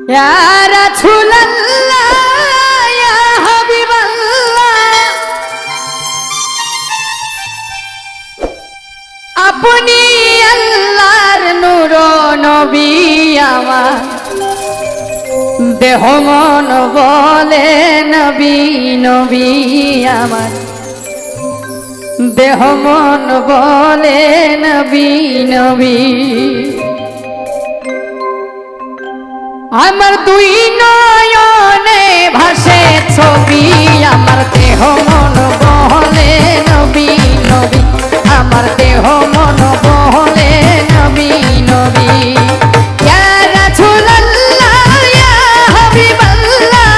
ইয়া রাসূলুল্লাহ ইয়া হাবিবাল্লাহ আপনি আল্লাহর নূর নবী আমার দেহ মন বলে নবী নবী আমার দেহ মন বলে নবী নবী আমার দুই নয়নে ভাসে ছবি আমার দেহ মন বলে নবী নবী আমার দেহ মন বলে নবী নবী ইয়া রাসূলুল্লাহ ইয়া হাবিবাল্লাহ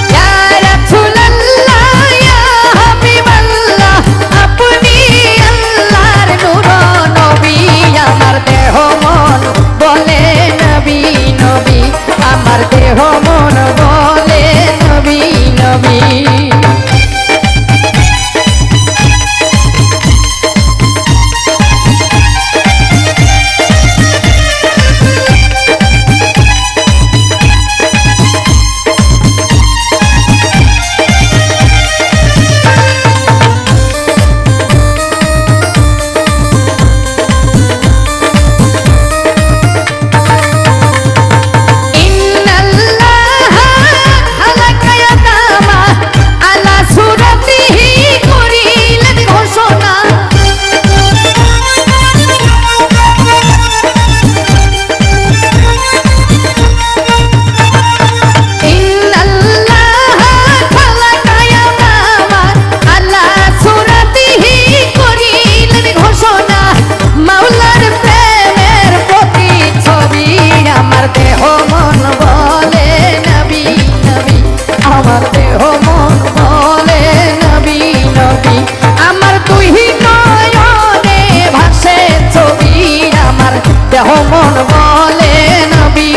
ইয়া রাসূলুল্লাহ ইয়া হাবিবাল্লাহ আপনি আল্লাহর নূর নবী আমার দেহ মন বলে নবী নবী আমার দেহ মন বলে নবী নবী দেহ মন বলে নবী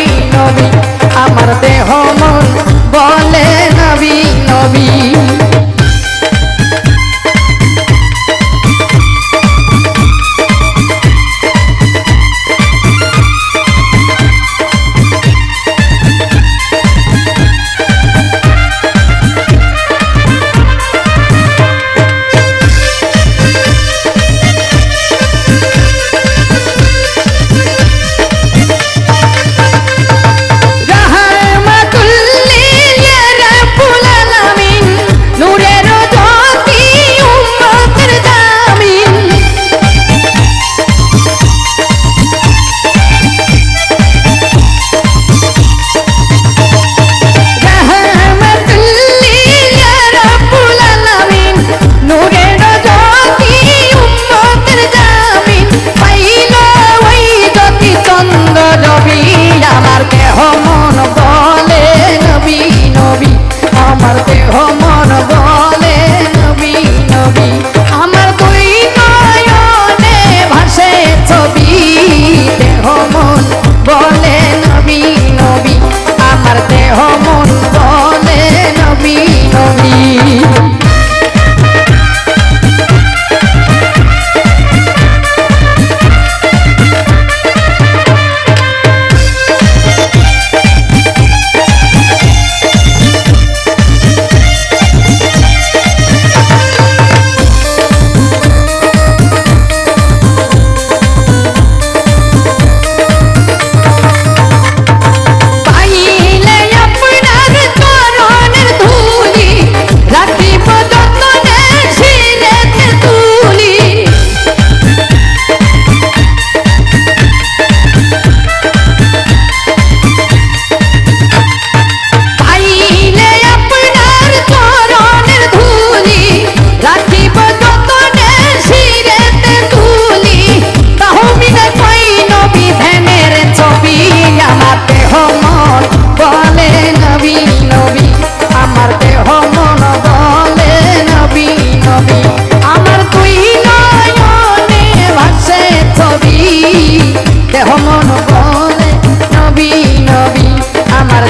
নবী আমার দেহ মন বলে নবী নবী দেহ মন বলে নবী নবী আমার